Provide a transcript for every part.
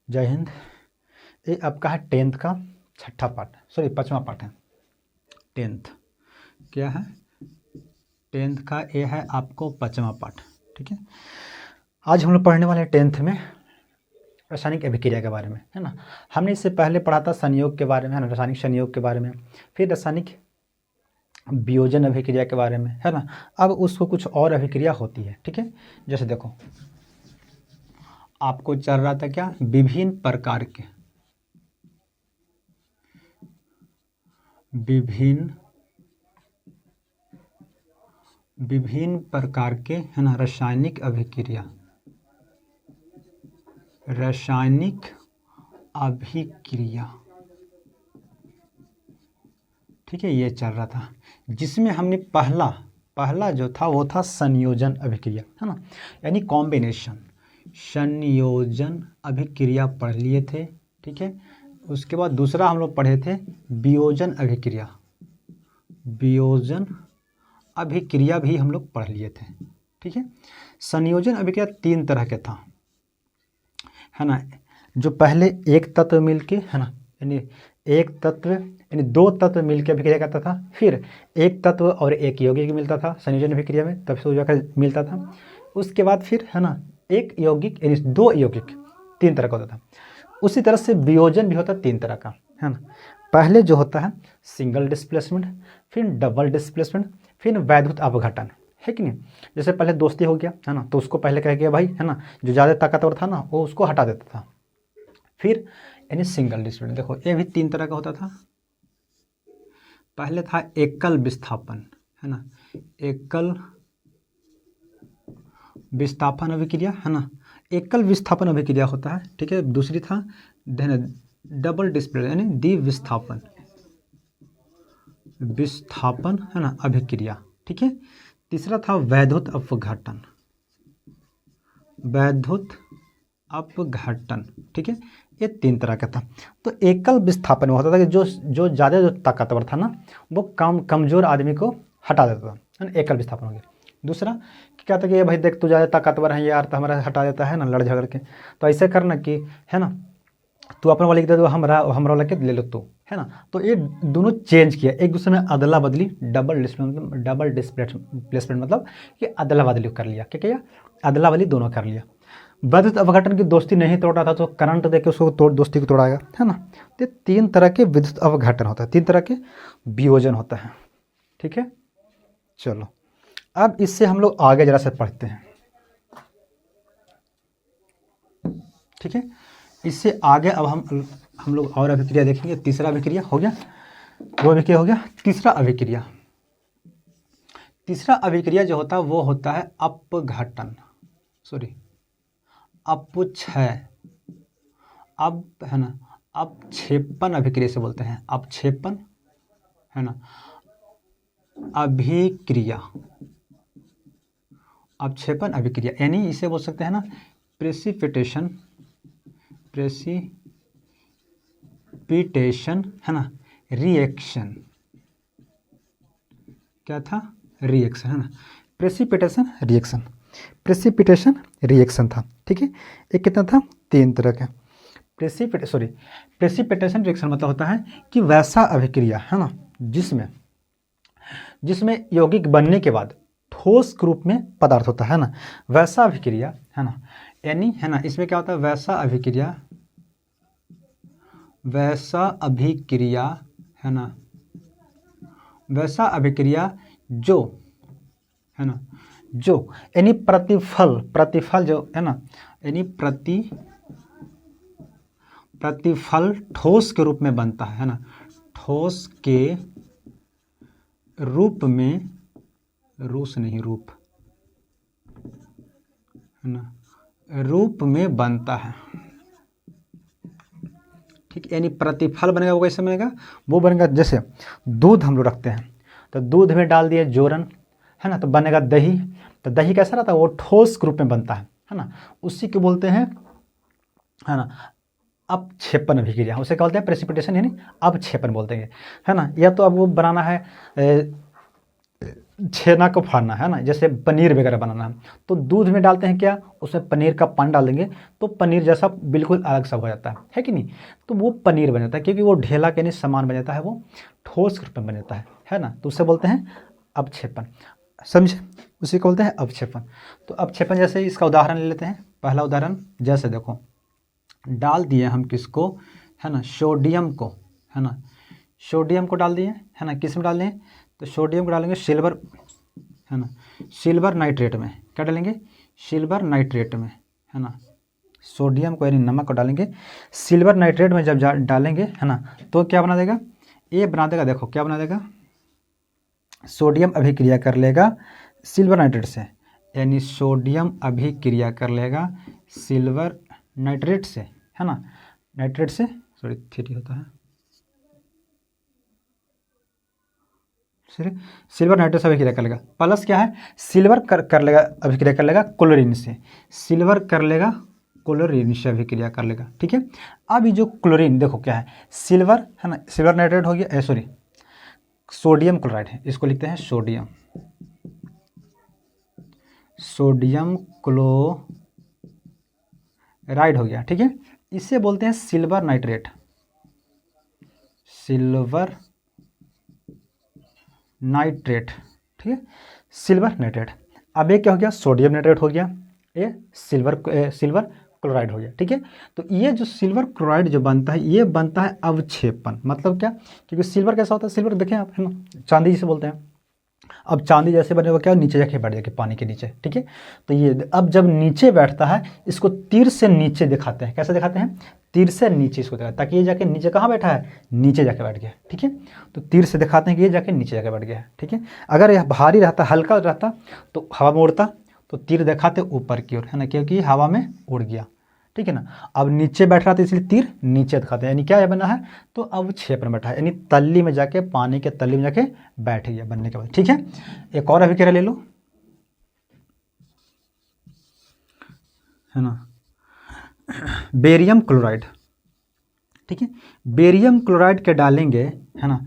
जय हिंद। ये आपका है 10th का छठा पार्ट, सॉरी 5वां पार्ट है। 10th क्या है? 10th का ये है आपको 5वां पार्ट। ठीक है, आज हम लोग पढ़ने वाले हैं 10th में रासायनिक अभिक्रिया के बारे में, है ना। हमने इससे पहले पढ़ा था संयोग के बारे में, है ना, रासायनिक संयोग के बारे में, फिर रासायनिक वियोजन अभिक्रिया के बारे में, है ना। अब उसको कुछ और अभिक्रिया होती है। ठीक है, जैसे देखो आपको चल रहा था क्या, विभिन्न प्रकार के विभिन्न प्रकार के, है ना, रासायनिक अभिक्रिया ठीक है, ये चल रहा था, जिसमें हमने पहला जो था वो था संयोजन अभिक्रिया, है ना, यानी कॉम्बिनेशन संयोजन अभिक्रिया पढ़ लिए थे। ठीक है, उसके बाद दूसरा हम लोग पढ़े थे वियोजन अभिक्रिया भी हम लोग पढ़ लिए थे। ठीक है, संयोजन अभिक्रिया 3 तरह के था, है ना। जो पहले एक तत्व मिलके, है ना, यानी एक तत्व यानी 2 तत्व मिलकर अभिक्रिया करता था, फिर एक तत्व और एक यौगिक मिलता था संयोजन अभिक्रिया में, तब से जाकर मिलता था। उसके बाद फिर, है ना, एक यौगिक यानी 2 यौगिक, 3 तरह का होता था। उसी तरह से वियोजन भी होता है 3 तरह का, है ना। पहले जो होता है सिंगल डिस्प्लेसमेंट, फिर डबल डिस्प्लेसमेंट, फिर वैद्युत अपघटन, है कि नहीं। जैसे पहले दोस्ती हो गया, है ना, तो उसको पहले कह गया भाई, है ना, जो ज़्यादा ताकतवर था ना वो उसको हटा देता था। फिर यानी सिंगल डिस्प्लेसमेंट, देखो ये भी 3 तरह का होता था। पहले था एकल विस्थापन, है ना, एकल विस्थापन अभिक्रिया, है ना, एकल विस्थापन अभिक्रिया होता है। ठीक है, दूसरी था डबल डिस्प्ले यानी द्विविस्थापन है ना अभिक्रिया। ठीक है, तीसरा था वैद्युत अपघटन। ठीक है, ये 3 तरह का था। तो एकल विस्थापन में होता था कि जो ज़्यादा जो ताकतवर था ना वो कमजोर आदमी को हटा देता था, है ना, एकल विस्थापन हो गया। दूसरा क्या था कि ये भाई देख तू ज़्यादा ताकतवर है यार, तो हमारा हटा देता है ना लड़ झगड़ के, तो ऐसे करना कि, है ना, तू अपना वाले के दे दो, हमारा वाले के ले लो तू, है ना। तो ये दोनों चेंज किया, एक दूसरे में अदला बदली, डबल डिस्प्लेसमेंट मतलब कि अदला बदली कर लिया। क्या किया? अदला बदली दोनों कर लिया। वैद्युत अपघटन की दोस्ती नहीं तोड़ा था तो करंट देके उसको दोस्ती को तोड़ाएगा, है ना। तो 3 तरह के विद्युत अपघटन होता है, 3 तरह के वियोजन होता है। ठीक है, चलो अब इससे हम लोग आगे जरा से पढ़ते हैं। ठीक है, इससे आगे अब हम लोग और अभिक्रिया देखेंगे। तीसरा अभिक्रिया हो गया, वो अभिक्रिया हो गया। तीसरा अभिक्रिया जो होता है वो होता है अपघटन, सॉरी अपक्षय, अब, है ना, अपक्षेपण अभिक्रिया से बोलते हैं, अपक्षेपण, है ना, अपक्षेपण अभिक्रिया, यानी इसे बोल सकते हैं ना प्रेसिपिटेशन, है ना, रिएक्शन। क्या था? रिएक्शन, है ना, प्रेसिपिटेशन रिएक्शन था। ठीक है, एक कितना था? 3 तरह का। प्रेसिपिटेशन रिएक्शन मतलब होता है कि वैसा अभिक्रिया, है ना, जिसमें यौगिक बनने के बाद ठोस रूप में पदार्थ होता है ना, वैसा अभिक्रिया, है ना, यानी, है ना, इसमें क्या होता है वैसा अभिक्रिया, है ना, वैसा अभिक्रिया जो, है ना, जो यानी प्रतिफल जो, है ना, यानी प्रतिफल ठोस के रूप में बनता है ना, ठोस के रूप में, है ना, रूप में बनता है। ठीक, यानी प्रतिफल बनेगा वो कैसे बनेगा? वो बनेगा जैसे दूध हम लोग रखते हैं तो दूध में डाल दिए जोरन, है ना, तो बनेगा दही। तो दही कैसा रहता है? वो ठोस रूप में बनता है ना, उसी को बोलते हैं, है ना, अपक्षेपण अभिक्रिया। उसे क्या बोलते हैं? प्रेसिपिटेशन यानी अपक्षेपण बोलते हैं, है ना। या तो अब वो बनाना है छेना को फाड़ना है ना, जैसे पनीर वगैरह बनाना है तो दूध में डालते हैं क्या, उसमें पनीर का पानी डाल देंगे तो पनीर जैसा बिल्कुल अलग सा हो जाता है कि नहीं। तो वो पनीर बन जाता है क्योंकि वो ढेला के नहीं सामान बन जाता है, वो ठोस रूप में बन जाता है ना। तो उसे बोलते हैं अवक्षेपण, समझे, उसी को बोलते हैं अवक्षेपण। तो अवक्षेपण जैसे इसका उदाहरण ले लेते हैं। पहला उदाहरण जैसे देखो, डाल दिए हम किसको, है ना, सोडियम को, है ना, सोडियम को डाल दिए, है ना, किस में डाल दें, तो सोडियम को डालेंगे सिल्वर, है ना, सिल्वर नाइट्रेट में। क्या डालेंगे, सिल्वर नाइट्रेट में, है ना, सोडियम को यानी नमक को डालेंगे सिल्वर नाइट्रेट में। जब डालेंगे, है ना, तो क्या बना देगा, ये बना देगा, देखो क्या बना देगा, सोडियम अभिक्रिया कर लेगा सिल्वर नाइट्रेट से, यानी सोडियम अभिक्रिया कर लेगा सिल्वर नाइट्रेट से, है ना, नाइट्रेट से, सॉरी थ्री होता है, सिल्वर नाइट्रेट से अभिक्रिया कर लेगा। प्लस क्या है, सिल्वर कर लेगा, अभिक्रिया कर लेगा क्लोरीन से, सिल्वर कर लेगा क्लोरीन से अभिक्रिया कर लेगा, ठीक है। अब ये जो क्लोरीन देखो क्या है, सिल्वर, है ना, सिल्वर नाइट्रेट हो गया, सॉरी सोडियम क्लोराइड है, इसको लिखते हैं सोडियम, सोडियम क्लोराइड हो गया, ठीक है। इसे बोलते हैं सिल्वर नाइट्रेट, सिल्वर नाइट्रेट, ठीक है, सिल्वर नाइट्रेट। अब ये क्या हो गया, सोडियम नाइट्रेट हो गया, ये सिल्वर क्लोराइड हो गया, ठीक है। तो ये जो सिल्वर क्लोराइड जो बनता है, ये बनता है अवक्षेपण। मतलब क्या, क्योंकि सिल्वर कैसा होता है, सिल्वर देखें आप, है ना, चांदी जिसे बोलते हैं। अब चांदी जैसे बने वो क्या, नीचे जाके बैठ जाके पानी के नीचे, ठीक है। तो ये अब जब नीचे बैठता है, इसको तीर से नीचे दिखाते हैं। कैसे दिखाते हैं, तीर से नीचे इसको दिखाते हैं, ताकि ये जाके नीचे कहाँ बैठा है, नीचे जाके बैठ गया, ठीक है। तो तीर से दिखाते हैं कि ये जाके नीचे जाके बैठ गया है, ठीक है। अगर यह भारी रहता, हल्का रहता तो हवा में उड़ता, तो तीर दिखाते ऊपर की ओर, है ना, क्योंकि हवा में उड़ गया, ठीक है ना। अब नीचे बैठ रहा था इसलिए तीर नीचे दिखाते हैं, यानी क्या बना है, तो अवक्षेपण बैठा है, यानी तल्ली में जाके, पानी के तल्ली में जाके बैठ गया बनने के बाद, ठीक है। एक और अभिक्रिया ले लो, है ना, बेरियम क्लोराइड, ठीक है। बेरियम क्लोराइड के डालेंगे, है ना,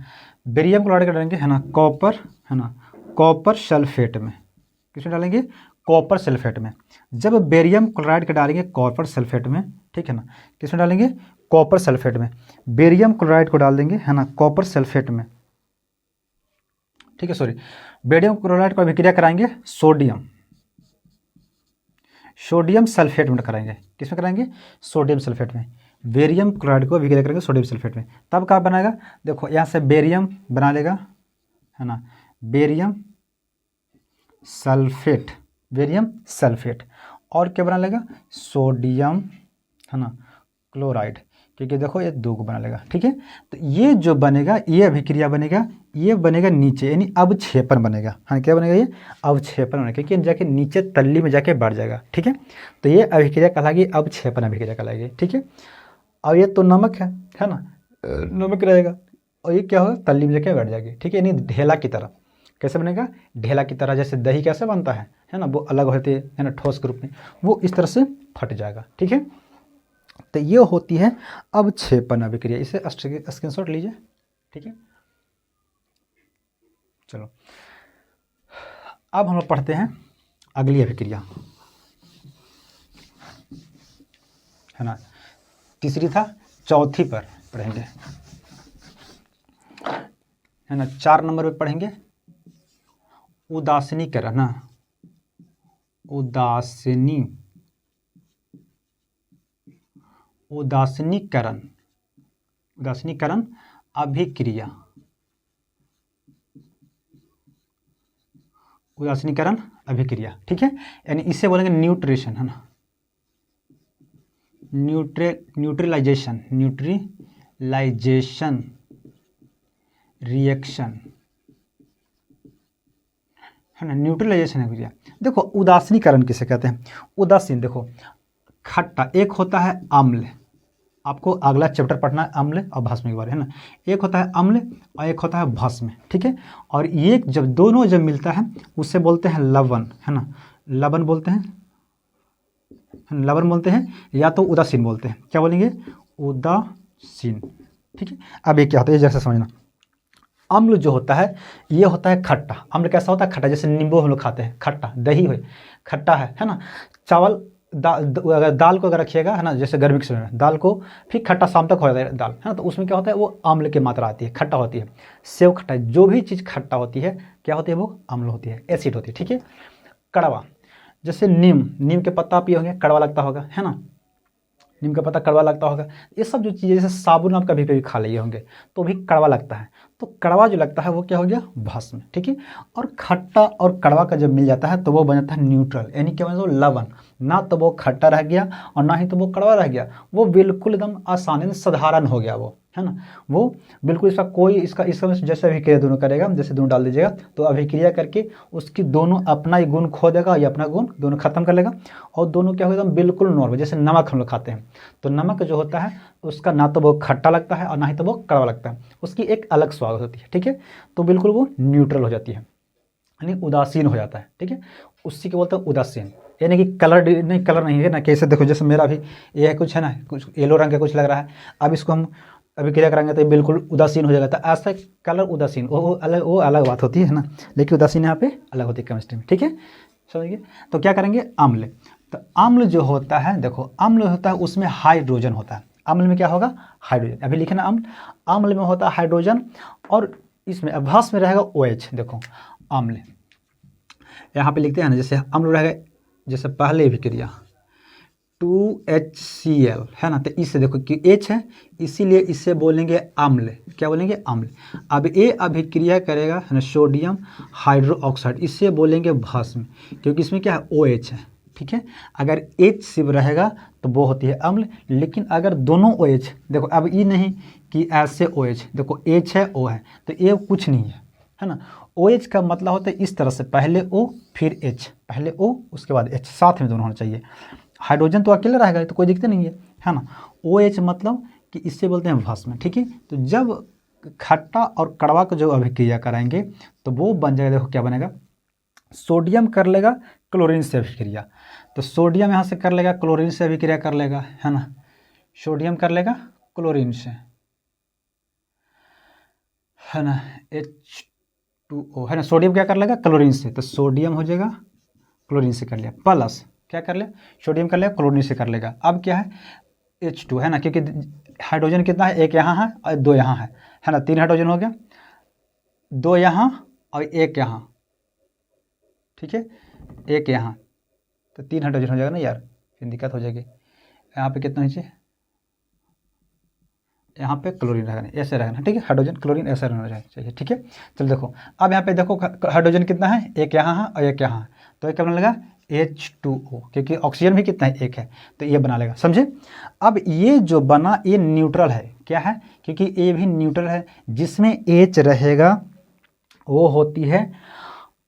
बेरियम क्लोराइड के डालेंगे, है ना, कॉपर, है ना, कॉपर सल्फेट में। किसमें डालेंगे, कॉपर सल्फेट में। जब बेरियम क्लोराइड के डालेंगे कॉपर सल्फेट में, ठीक है ना, किसमें डालेंगे, कॉपर सल्फेट में। बेरियम क्लोराइड को डाल देंगे, है ना, कॉपर सल्फेट में, ठीक है, सॉरी, बेरियम क्लोराइड को अभिक्रिया कराएंगे सोडियम सल्फेट में कराएंगे। किसमें कराएंगे, सोडियम सल्फेट में। बेरियम क्लोराइड को अभिक्रिया करेंगे सोडियम सल्फेट में, तब क्या बनाएगा, देखो यहाँ से बेरियम बना लेगा, है ना, बेरियम सल्फेट, बेरियम सल्फेट, और क्या बना लेगा, सोडियम, है ना, क्लोराइड, क्योंकि देखो ये दो को बना लेगा, ठीक है। तो ये जो बनेगा, ये अभिक्रिया बनेगा, ये बनेगा नीचे, यानी अवक्षेपण बनेगा, हाँ, क्या बनेगा, ये अवक्षेपण बनेगा, क्योंकि जाके नीचे तल्ली में जाके बढ़ जाएगा, ठीक है। तो ये अभिक्रिया कहलाएगी अवक्षेपण अभिक्रिया कहलाएगी, ठीक है। और ये तो नमक है ना, नमक रहेगा, और ये क्या होगा, तल्ली में जाके बैठ जाएगी, ठीक है, यानी ढेला की तरह। कैसे बनेगा, ढेला की तरह, जैसे दही कैसे बनता है ना, वो अलग होती है ना, ठोस के रूप में, वो इस तरह से फट जाएगा, ठीक है। तो ये होती है अवक्षेपण अभिक्रिया, इसे स्क्रीनशॉट लीजिए, ठीक है। चलो अब हम लोग पढ़ते हैं अगली अभिक्रिया, है ना, तीसरी था, चौथी पर पढ़ेंगे, है ना, 4 नंबर पे पढ़ेंगे उदासीनीकरण, उदासीनीकरण अभिक्रिया, उदासीनीकरण अभिक्रिया, ठीक है। यानी इसे बोलेंगे न्यूट्रेशन, है ना, न्यूट्रलाइजेशन रिएक्शन, है ना, न्यूट्रलाइजेशन अभिक्रिया। देखो उदासीनीकरण किसे कहते हैं, उदासीन, देखो खट्टा, एक होता है अम्ल, आपको अगला चैप्टर पढ़ना है अम्ल और भस्म के बारे, है ना। एक होता है अम्ल और एक होता है भस्म, ठीक है। और ये जब दोनों जब मिलता है उसे बोलते हैं लवण, है ना, लवण बोलते हैं, या तो उदासीन बोलते हैं। क्या बोलेंगे, उदासीन, ठीक है। अब ये क्या होता है, जैसे समझना, अम्ल जो होता है ये होता है खट्टा। अम्ल कैसा होता है? खट्टा। जैसे नींबू हम लोग खाते हैं, खट्टा, दही हो खट्टा है ना। चावल अगर दाल को अगर रखिएगा है ना, जैसे गर्मी के समय में दाल को फिर खट्टा शाम तक हो जाता है दाल, है ना, तो उसमें क्या होता है? वो अम्ल की मात्रा आती है, खट्टा होती है। सेव खट्टा, जो भी चीज़ खट्टा होती है क्या होती है? वो अम्ल होती है, एसिड होती है, ठीक है। कड़वा, जैसे नीम के पत्ता पिए होंगे, कड़वा लगता होगा, है ना, नीम का पत्ता कड़वा लगता होगा। ये सब जो चीज़ें, जैसे साबुन आप कभी कभी खा लिए होंगे तो भी कड़वा लगता है। तो कड़वा जो लगता है वो क्या हो गया? भस्म, ठीक है। और खट्टा और कड़वा का जब मिल जाता है तो वो बन जाता है न्यूट्रल, यानी क्या बन लवण। ना तो वो खट्टा रह गया और ना ही तो वो कड़वा रह गया, वो बिल्कुल एकदम आसानी से साधारण हो गया, वो है ना, वो बिल्कुल इसका कोई इसका जैसे अभिक्रिया दोनों करेगा, जैसे दोनों डाल दीजिएगा तो अभिक्रिया करके उसकी दोनों अपना ही गुण खो देगा, या अपना गुण दोनों खत्म कर लेगा, और दोनों क्या होगा? बिल्कुल नॉर्मल। जैसे नमक हम लोग खाते हैं तो नमक जो होता है उसका ना तो वो खट्टा लगता है और ना ही तो वो कड़वा लगता है, उसकी एक अलग स्वाद होती है, ठीक है। तो बिल्कुल वो न्यूट्रल हो जाती है, यानी उदासीन हो जाता है, ठीक है। उसी को बोलते हैं उदासीन, यानी कि कलर नहीं है ना। कैसे देखो, जैसे मेरा भी ये कुछ है ना, कुछ येलो रंग का कुछ लग रहा है, अब इसको हम अभिक्रिया करेंगे तो ये बिल्कुल उदासीन हो जाएगा। तो ऐसा कलर उदासीन वो अलग बात होती है ना, लेकिन उदासीन यहाँ पे अलग होती है केमिस्ट्री में, ठीक है, समझिए। तो क्या करेंगे? अम्ल। तो अम्ल जो होता है, देखो अम्ल होता है उसमें हाइड्रोजन होता है। अम्ल में क्या होगा? हाइड्रोजन। अभी लिखे ना अम्ल में होता है हाइड्रोजन, और इसमें भस्म में रहेगा OH। देखो अम्ल यहाँ पे लिखते हैं ना, जैसे अम्ल रहेगा, जैसे पहले अभिक्रिया 2HCl है ना, तो इससे देखो कि H है इसीलिए इसे बोलेंगे अम्ल। क्या बोलेंगे? अम्ल। अब ये अभिक्रिया करेगा है ना सोडियम हाइड्रोक्साइड, इससे बोलेंगे भस्म, क्योंकि इसमें क्या है? OH है, ठीक है। अगर H सिर्फ रहेगा तो वो होती है अम्ल, लेकिन अगर दोनों OH, देखो अब ये नहीं कि ऐसे OH, देखो H है O है, तो ये कुछ नहीं है ना। OH का मतलब होता है इस तरह से, पहले O फिर H, पहले O उसके बाद H, साथ में दोनों होना चाहिए। हाइड्रोजन तो अकेले रहेगा तो कोई दिक्कत नहीं है ना। OH मतलब कि इससे बोलते हैं भस्म, ठीक है। तो जब खट्टा और कड़वा को जो अभिक्रिया कराएंगे तो वो बन जाएगा, देखो क्या बनेगा? सोडियम कर लेगा क्लोरीन से अभिक्रिया, तो सोडियम यहाँ से कर लेगा क्लोरीन से अभिक्रिया कर लेगा, है ना, सोडियम कर लेगा क्लोरीन से, है ना, H2O, है ना, सोडियम क्या कर लेगा? क्लोरीन से, तो सोडियम हो जाएगा क्लोरीन से कर लिया, प्लस क्या कर लिया? सोडियम कर लिया क्लोरीन से कर लेगा। अब क्या है? H2, है ना, क्योंकि हाइड्रोजन कितना है? एक यहाँ है और दो यहाँ है ना, 3 हाइड्रोजन हो गया, 2 यहाँ और 1 यहाँ, ठीक है, 1 यहाँ, तो 3 हाइड्रोजन हो जाएगा ना यार, फिर दिक्कत हो जाएगी। यहाँ पे कितना नीचे? यहाँ पे क्लोरीन रहेगा, ऐसे रहेगा, ठीक है, हाइड्रोजन क्लोरीन ऐसे रहना चाहिए, ठीक है। चलो देखो, अब यहाँ पे देखो हाइड्रोजन कितना है? 1 यहाँ है और 1 यहाँ है, तो ये क्या बनने लगा? H2O, क्योंकि ऑक्सीजन भी कितना है? 1 है, तो ये बना लेगा, समझे। अब ये जो बना ये न्यूट्रल है, क्या है? क्योंकि ये भी न्यूट्रल है, जिसमें H रहेगा वो होती है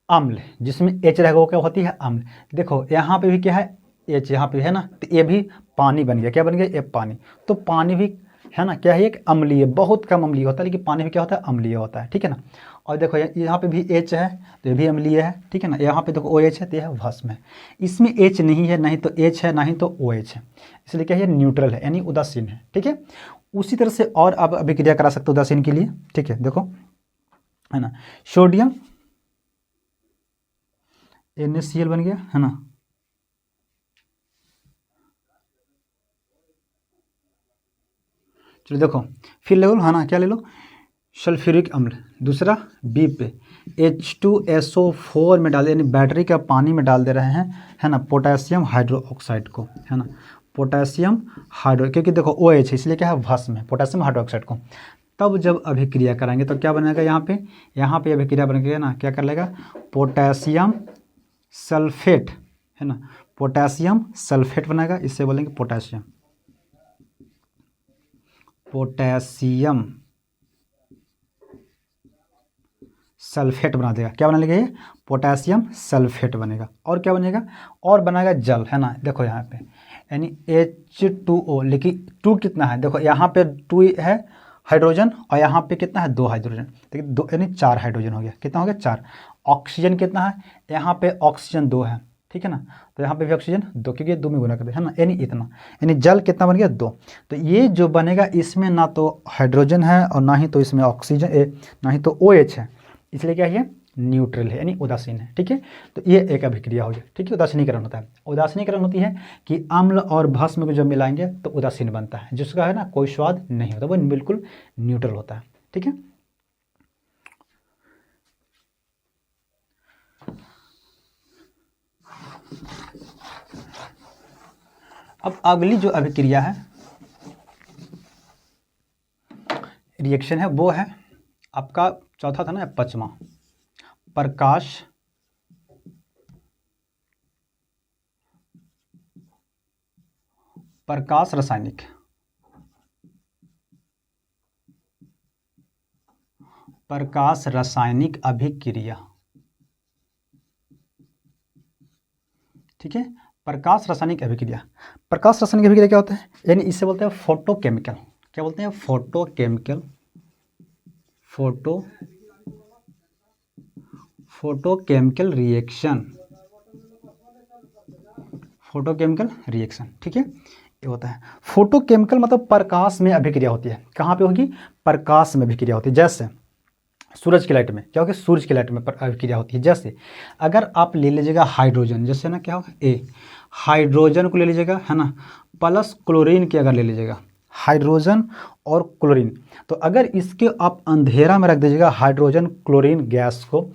अम्ल, जिसमें H रहेगा वो क्या होती है? अम्ल। देखो यहाँ पे भी क्या है? H यहाँ पे है ना, तो ये भी पानी बन गया, क्या बन गया? ये पानी। तो पानी भी है ना, क्या है? एक अम्लीय, बहुत कम अम्लीय होता है, लेकिन पानी में क्या होता है? अम्लीय होता है, ठीक है ना। और देखो यहाँ पे भी H है तो ये भी अम्लीय है, ठीक है ना। यहाँ पे देखो OH है तो यह भस्म है, इसमें H नहीं है, नहीं तो H है, नहीं तो OH है, इसलिए क्या है? न्यूट्रल है, यानी उदासीन है, ठीक है। उसी तरह से और अब अभिक्रिया करा सकते हो उदासीन के लिए, ठीक है। देखो है ना, सोडियम NaCl बन गया, है ना, चलो देखो फिर ले लो, है ना, क्या ले लो? सल्फ्यूरिक अम्ल, दूसरा B पे H2SO4 में डाल, यानी बैटरी का पानी में डाल दे रहे हैं, है ना, पोटेशियम हाइड्रोक्साइड को, है ना, पोटेशियम हाइड्रो, क्योंकि देखो OH है इसलिए क्या है? भस्म है, पोटेशियम हाइड्रोक्साइड को। तब जब अभिक्रिया कराएंगे तो क्या बनेगा? यहाँ पे अभिक्रिया बनेगा ना, क्या कर लेगा? पोटेशियम सल्फेट, है ना, पोटेशियम सल्फेट बनेगा, इससे बोलेंगे पोटेशियम सल्फेट बना देगा। क्या बना लेगा? ये पोटेशियम सल्फेट बनेगा। और क्या बनेगा? और बनाएगा जल, है ना। देखो यहाँ पे यानी H2O, लेकिन 2 कितना है? देखो यहाँ पे 2 है हाइड्रोजन और यहाँ पे कितना है? 2 हाइड्रोजन, देखिए 2 यानी 4 हाइड्रोजन हो गया। कितना हो गया? 4। ऑक्सीजन कितना है? यहाँ पे ऑक्सीजन 2 है, ठीक है ना। तो यहाँ पे भी ऑक्सीजन 2, क्योंकि ये 2 में गुना करते हैं, है ना, यानी इतना, यानी जल कितना बन गया 2। तो ये जो बनेगा इसमें ना तो हाइड्रोजन है और ना ही तो इसमें ऑक्सीजन ना ही तो OH है, इसलिए क्या है ये न्यूट्रल है, यानी उदासीन है। ठीक है, तो ये एक अभिक्रिया हो गया। ठीक है, उदासीनीकरण होता है। उदासीनीकरण होती है कि अम्ल और भस्म को जब मिलाएंगे तो उदासीन बनता है, जिसका है ना कोई स्वाद नहीं होता, वो बिल्कुल न्यूट्रल होता है। ठीक है, अब अगली जो अभिक्रिया है, रिएक्शन है, वो है आपका चौथा था ना 5वां, प्रकाश रासायनिक। प्रकाश रासायनिक अभिक्रिया। ठीक है, प्रकाश रासायनिक अभिक्रिया। प्रकाश रासायनिक अभिक्रिया क्या होता है, यानी इससे बोलते हैं फोटोकेमिकल। क्या बोलते हैं, photochemical. Photochemical reaction, photochemical reaction. ठीक है, ये होता है फोटोकेमिकल, मतलब प्रकाश में अभिक्रिया होती है। कहाँ पे होगी, प्रकाश में अभिक्रिया होती है। जैसे सूरज की लाइट में क्या होगा, सूरज की लाइट में अभिक्रिया होती है। जैसे अगर आप ले लीजिएगा हाइड्रोजन, जैसे ना क्या होगा हाइड्रोजन को ले लीजिएगा, है ना, प्लस क्लोरीन की अगर ले लीजिएगा, हाइड्रोजन और क्लोरीन, तो अगर इसके आप अंधेरा में रख दीजिएगा, हाइड्रोजन क्लोरीन गैस को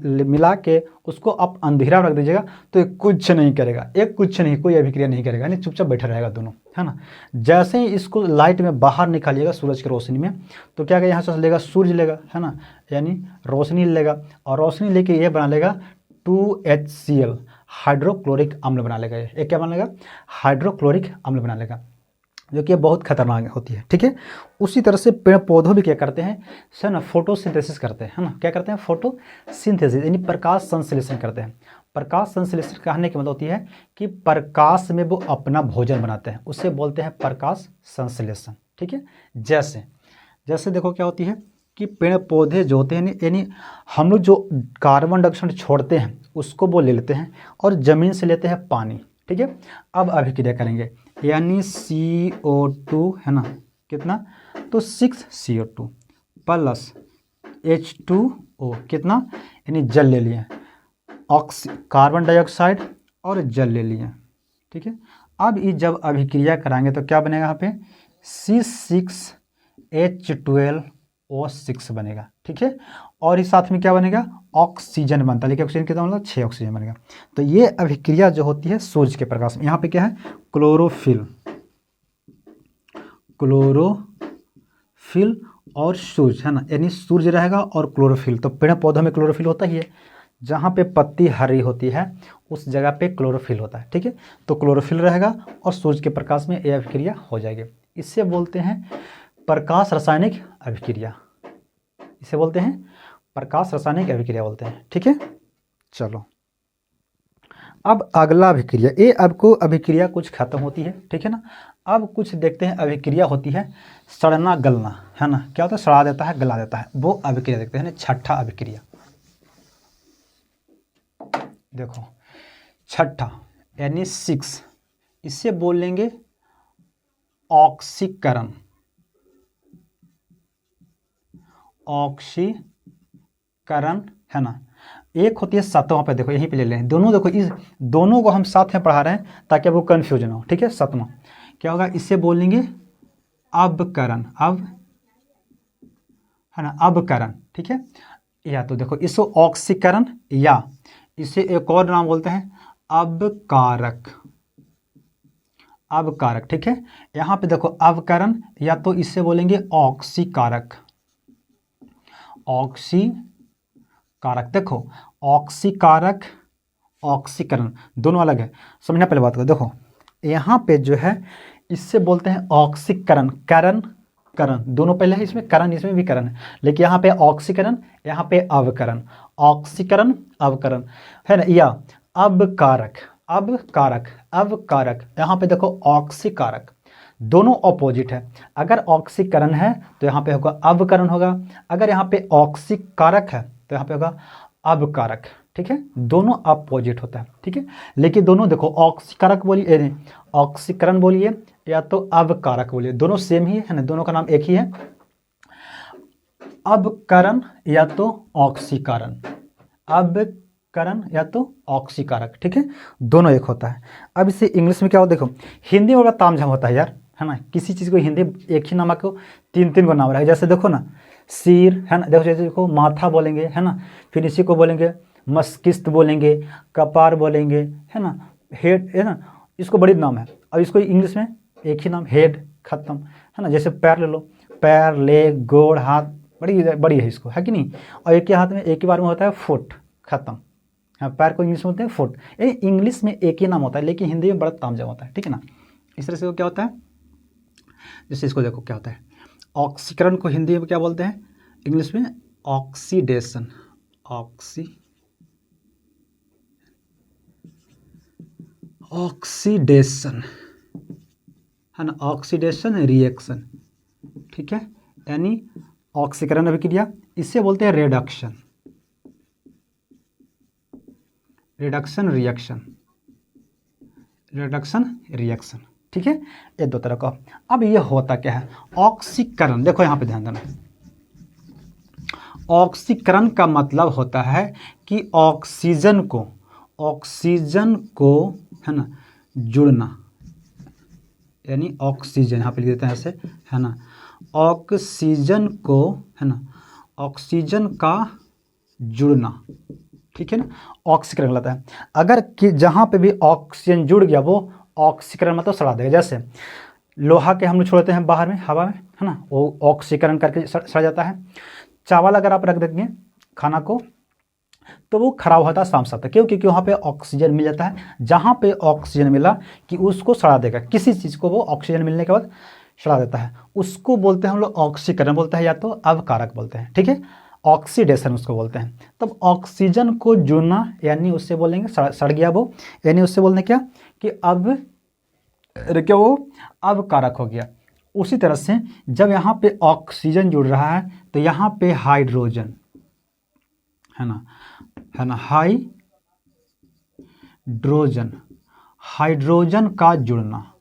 मिला के उसको आप अंधेरा में रख दीजिएगा, तो ये कुछ नहीं करेगा, एक कुछ नहीं, कोई अभिक्रिया नहीं करेगा, यानी चुपचाप बैठा रहेगा दोनों, है ना। जैसे ही इसको लाइट में बाहर निकालिएगा सूरज की रोशनी में, तो क्या करेगा, यहाँ से लेगा सूर्य लेगा, है ना, यानी रोशनी लेगा, और रोशनी लेके ये बना लेगा 2HCl, हाइड्रोक्लोरिक अम्ल बना लेगा। ये क्या बना लेगा, हाइड्रोक्लोरिक अम्ल बना लेगा, जो कि बहुत खतरनाक होती है। ठीक है, उसी तरह से पेड़ पौधों भी क्या करते हैं सर ना, फोटोसिंथेसिस करते हैं, है ना। क्या करते हैं, फोटोसिंथेसिस, यानी प्रकाश संश्लेषण करते हैं। प्रकाश संश्लेषण कहने की मतलब होती है कि प्रकाश में वो अपना भोजन बनाते हैं, उसे बोलते हैं प्रकाश संश्लेषण। ठीक है, जैसे देखो क्या होती है कि पेड़ पौधे जो होते हैं, यानी हम लोग जो कार्बन डाइऑक्साइड छोड़ते हैं उसको वो ले लेते हैं और ज़मीन से लेते हैं पानी। ठीक है, अब अभिक्रिया करेंगे, यानी CO2, है ना, कितना, तो 6CO2 प्लस H2O, कितना, यानी जल ले लिए, कार्बन डाइऑक्साइड और जल ले लिए। ठीक है, अब ये जब अभिक्रिया कराएंगे तो क्या बनेगा, यहाँ पे C6H12O6 बनेगा। ठीक है, और इस साथ में क्या बनेगा, ऑक्सीजन बनता है, लेकिन ऑक्सीजन कितना मतलब 6 ऑक्सीजन बनेगा। तो ये अभिक्रिया जो होती है सूर्य के प्रकाश में, यहाँ पे क्या है, क्लोरोफिल और सूर्य, है ना, यानी सूर्य रहेगा और क्लोरोफिल। तो पेड़ पौधों में क्लोरोफिल होता ही है, जहाँ पे पत्ती हरी होती है उस जगह पे क्लोरोफिल होता है। ठीक है, तो क्लोरोफिल रहेगा और सूर्य के प्रकाश में यह अभिक्रिया हो जाएगी। इससे बोलते हैं प्रकाश रासायनिक अभिक्रिया, इसे बोलते हैं प्रकाश रासायनिक अभिक्रिया बोलते हैं। ठीक है, चलो अब अगला अभिक्रिया, ये अब को अभिक्रिया कुछ खत्म होती है। ठीक है ना, अब कुछ देखते हैं अभिक्रिया होती है सड़ना गलना, है ना। क्या होता है, सड़ा देता है, गला देता है, वो अभिक्रिया देखते हैं। छठा अभिक्रिया, देखो छठा यानी 6, इससे बोलेंगे ऑक्सीकरण। है ना, एक होती है 7वां पे, देखो यहीं पे ले लें दोनों, देखो इस दोनों को हम साथ में पढ़ा रहे हैं ताकि आपको कन्फ्यूजन हो। ठीक है, 7वां क्या होगा, इससे बोलेंगे अबकरण, है ना, अबकरण। ठीक है, या तो देखो इसको ऑक्सीकरण, या इसे एक और नाम बोलते हैं अबकारक। ठीक है, यहाँ पे देखो अबकरण, या तो इससे बोलेंगे ऑक्सीकारक। देखो ऑक्सीकारक, ऑक्सीकरण दोनों अलग है, समझना पहले बात को। देखो यहाँ पे जो है इससे बोलते हैं ऑक्सीकरण, करण दोनों पहले है, इसमें करण, इसमें भी करण है, लेकिन यहाँ पे ऑक्सीकरण, यहाँ पे अवकरण, ऑक्सीकरण अवकरण, है ना। या अबकारक, यहाँ पे देखो ऑक्सीकारक, दोनों ऑपोजिट है। अगर ऑक्सीकरण है तो यहाँ पे होगा अवकरण होगा, अगर यहाँ पे ऑक्सीकारक है तो यहाँ पे होगा अबकारक। ठीक है, दोनों अपोजिट होता है, ठीक है। लेकिन दोनों देखो, ऑक्सीकारक बोलिए, ऑक्सीकरण बोलिए या तो अवकारक बोलिए, दोनों सेम ही है ना, दोनों का नाम एक ही है, अवकरण या तो ऑक्सीकरण, अवकरण या तो ऑक्सीकारक, ठीक है, दोनों एक होता है। अब इसे इंग्लिश में क्या हो, देखो हिंदी में बड़ा तामझाम होता है यार, है ना, किसी चीज़ को हिंदी एक ही नाम को तीन तीन को नाम रहा, जैसे देखो ना सिर, है ना, देखो जैसे देखो माथा बोलेंगे, है ना, फिर इसी को बोलेंगे मस्तिष्क बोलेंगे, कपार बोलेंगे, है ना, हेड, है ना, इसको बड़ी नाम है। अब इसको इंग्लिश में एक ही नाम, हेड, खत्म, है ना। जैसे पैर ले लो, पैर, लेग, गोड़, हाथ, बड़ी बड़ी है इसको, है कि नहीं। और एक के हाथ में एक ही बार में होता है फुट, खत्म। हाँ, पैर को इंग्लिश में होते हैं फुट, यानी इंग्लिश में एक ही नाम होता है, लेकिन हिंदी में बड़ा तामझाम होता है, ठीक है ना। इस तरह से वो क्या होता है, जैसे इसको देखो क्या होता है, ऑक्सीकरण को हिंदी में क्या बोलते हैं, इंग्लिश में ऑक्सीडेशन, ऑक्सीडेशन, है ना, ऑक्सीडेशन रिएक्शन, ठीक है, यानी ऑक्सीकरण अभिक्रिया, इससे बोलते हैं reduction, reduction reaction, reduction reaction, ठीक है, ये दो तरह का। अब ये होता क्या है, ऑक्सीकरण, देखो यहाँ पे ध्यान देना, ऑक्सीकरण का मतलब होता है कि ऑक्सीजन को है ना जुड़ना, यानी ऑक्सीजन यहाँ पे लिख देते हैं ऐसे, है ना, ऑक्सीजन को, है ना, ऑक्सीजन का जुड़ना, ठीक है ना, ऑक्सीकरण कहलाता है। अगर कि जहाँ पे भी ऑक्सीजन जुड़ गया वो ऑक्सीकरण मतलब सड़ा देगा। जैसे लोहा के हम लोग छोड़ते हैं बाहर में हवा में, है ना, वो ऑक्सीकरण करके सड़ जाता है। चावल अगर आप रख देंगे खाना को तो वो खराब होता है शाम साथ, क्यों, क्योंकि वहाँ पे ऑक्सीजन मिल जाता है। जहाँ पे ऑक्सीजन मिला कि उसको सड़ा देगा, किसी चीज़ को वो ऑक्सीजन मिलने के बाद सड़ा देता है, उसको बोलते हैं हम लोग ऑक्सीकरण बोलते हैं या तो अवकारक बोलते हैं, ठीक है, ऑक्सीडेशन उसको बोलते हैं। तब ऑक्सीजन को जुड़ना यानी उससे बोलेंगे सड़ गया वो, यानी उससे बोलने क्या कि अब क्या वो अवकारक हो गया। उसी तरह से जब यहाँ पे ऑक्सीजन जुड़ रहा है तो यहाँ पे हाइड्रोजन, है ना, हाइड्रोजन का जुड़ना,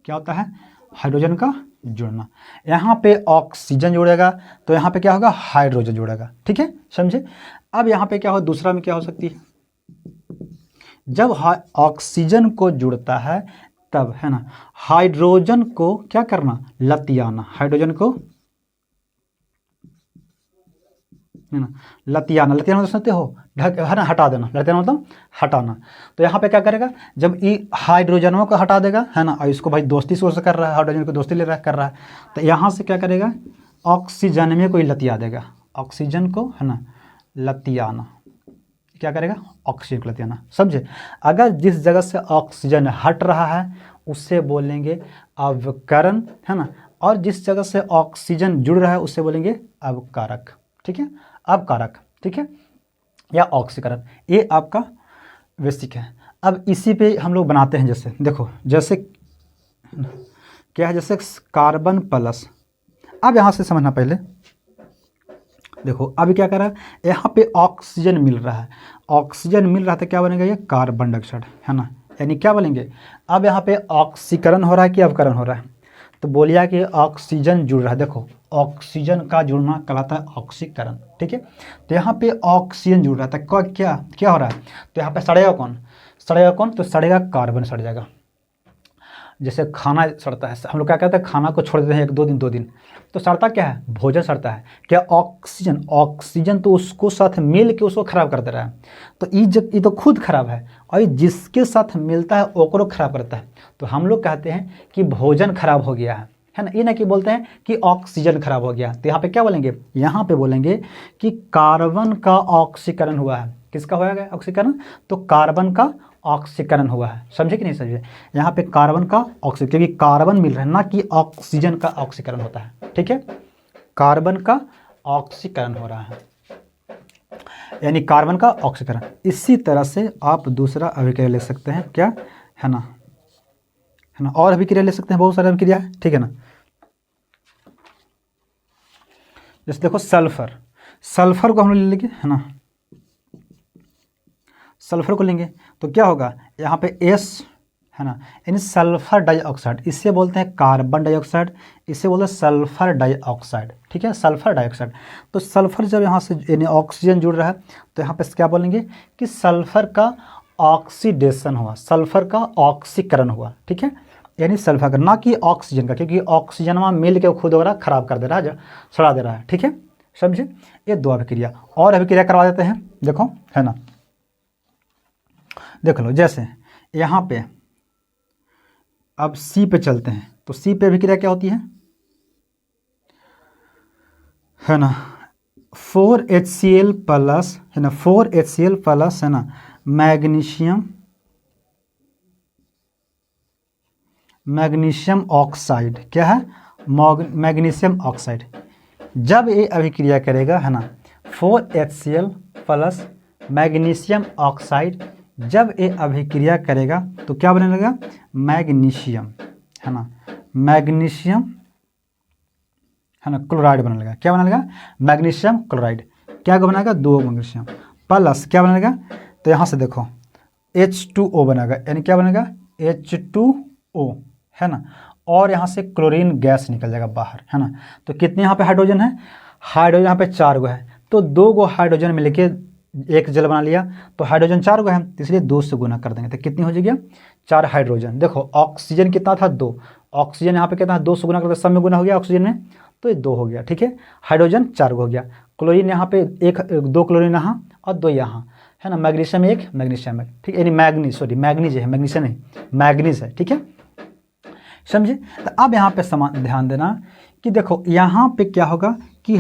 क्या होता है, हाइड्रोजन का जुड़ना। यहाँ पे ऑक्सीजन जुड़ेगा तो यहाँ पे क्या होगा, हाइड्रोजन जुड़ेगा, ठीक है, समझे। अब यहाँ पे क्या हो, दूसरा में क्या हो सकती है, जब ऑक्सीजन को जुड़ता है तब, है ना, हाइड्रोजन को क्या करना, लतियाना, हाइड्रोजन को, है ना, लतियाना मतलब सुनते हो, है ना, हटा देना, लतियाना मतलब हटाना। तो यहाँ पे क्या करेगा, जब ये हाइड्रोजनों को हटा देगा, है ना, और इसको भाई दोस्ती सोच कर रहा है, हाइड्रोजन को दोस्ती ले रहा कर रहा है, तो यहाँ से क्या करेगा, ऑक्सीजन में कोई लतिया देगा, ऑक्सीजन को, है ना, लतियाना, क्या करेगा, ऑक्सीजन को लतियाना, समझे। अगर जिस जगह से ऑक्सीजन हट रहा है उससे बोलेंगे अवकरण, है ना, और जिस जगह से ऑक्सीजन जुड़ रहा है उससे बोलेंगे अवकारक, ठीक है, अवकारक, ठीक है, या ऑक्सीकरण। ये आपका बेसिक है। अब इसी पे हम लोग बनाते हैं, जैसे देखो, जैसे क्या है, जैसे कार्बन प्लस, अब यहाँ से समझना पहले, देखो अभी क्या कर रहा है, यहाँ पे ऑक्सीजन मिल रहा है, ऑक्सीजन मिल रहा था, क्या बनेगा, ये कार्बन डाइऑक्साइड, है ना, यानी क्या बोलेंगे, अब यहाँ पे ऑक्सीकरण हो रहा है कि अवकरण हो रहा है, तो बोलिए कि ऑक्सीजन जुड़ रहा है। देखो ऑक्सीजन का जुड़ना कहलाता है ऑक्सीकरण, ठीक है। तो यहाँ पे ऑक्सीजन जुड़ रहा था, क्या क्या हो रहा है, तो यहाँ पे सड़ेगा कौन, तो सड़ेगा कार्बन, सड़ जाएगा। जैसे खाना सड़ता है, हम लोग क्या कहते हैं, खाना को छोड़ देते हैं 1-2 दिन, तो सड़ता क्या है, भोजन सड़ता है, क्या ऑक्सीजन तो उसको साथ मिल के उसको खराब कर दे रहा है, तो ये तो खुद खराब है, और जिसके साथ मिलता है ओकरो खराब करता है। तो हम लोग कहते हैं कि भोजन खराब हो गया है ना, ये ना कि बोलते हैं कि ऑक्सीजन खराब हो गया। तो यहाँ पे क्या बोलेंगे, यहाँ पे बोलेंगे कि कार्बन का ऑक्सीकरण हुआ है। किसका हुआ है ऑक्सीकरण, तो कार्बन का ऑक्सीकरण हुआ है, समझे कि नहीं समझे। यहाँ पे कार्बन का ऑक्सीकरण, क्योंकि कार्बन मिल रहा है ना कि ऑक्सीजन का ऑक्सीकरण होता है, ठीक है, कार्बन का ऑक्सीकरण हो रहा है, यानी कार्बन का ऑक्सीकरण। इसी तरह से आप दूसरा अभिक्रिया ले सकते हैं, क्या है ना, और अभिक्रिया ले सकते हैं, बहुत सारे अभिक्रिया है, ठीक है ना। जैसे देखो सल्फर को हम लोग ले लेंगे, है ना, सल्फर को लेंगे तो क्या होगा, यहाँ पे S है ना, यानी सल्फर डाइऑक्साइड, इससे बोलते हैं कार्बन डाइऑक्साइड, इससे बोलते हैं सल्फर डाइऑक्साइड, ठीक है, सल्फर डाइऑक्साइड। तो सल्फर जब यहाँ से यानी ऑक्सीजन जुड़ रहा है तो यहाँ पे क्या बोलेंगे कि सल्फर का ऑक्सीडेशन हुआ, सल्फर का ऑक्सीकरण हुआ, ठीक है, यानी सल्फर का, ना कि ऑक्सीजन का, क्योंकि ऑक्सीजन वहाँ मिल के खुद वगैरह खराब कर दे रहा है, सड़ा दे रहा है, ठीक है, समझे। ये दो अभिक्रिया, और अभिक्रिया करवा देते हैं, देखो है ना, देख लो, जैसे यहाँ पे अब C पे चलते हैं, तो C पे अभिक्रिया क्या होती है ना, 4HCl प्लस है ना, 4HCl प्लस है ना, मैग्नीशियम ऑक्साइड, क्या है, मैग्नीशियम ऑक्साइड। जब ये अभिक्रिया करेगा है ना, 4HCl प्लस मैग्नीशियम ऑक्साइड, जब ये अभिक्रिया करेगा तो क्या बनने लगेगा, मैग्नीशियम है ना, मैग्नीशियम है ना क्लोराइड बनने लगा, क्या बनने लगा, मैग्नीशियम क्लोराइड। क्या बनेगा, 2 मैग्नीशियम प्लस क्या बनेगा, तो यहाँ से देखो H2O बनेगा, यानी क्या बनेगा, H2O है ना, और यहाँ से क्लोरीन गैस निकल जाएगा बाहर, है ना। तो कितने यहाँ पे हाइड्रोजन है, हाइड्रोजन यहाँ पे 4 गो है, तो 2 गो हाइड्रोजन मिलके एक जल बना लिया, तो हाइड्रोजन 4 गो है, इसलिए 2 से गुना कर देंगे तो कितनी हो जाएगी, 4 हाइड्रोजन। देखो ऑक्सीजन कितना था, 2, ऑक्सीजन यहाँ पे कितना, 2 से गुना करते सब में गुना हो गया ऑक्सीजन में, तो ये 2 हो गया, ठीक है, हाइड्रोजन 4 गो हो गया, क्लोरीन यहाँ पे 2 क्लोरीन यहाँ और 2 यहाँ है ना, मैग्नीशियम 1 मैग्नीशियम 1, ठीक है, यानी मैग्नीज है, मैग्नीशियम नहीं, मैग्नीज है, ठीक है, समझे। तो अब यहाँ पे ध्यान देना कि देखो यहाँ पे क्या होगा कि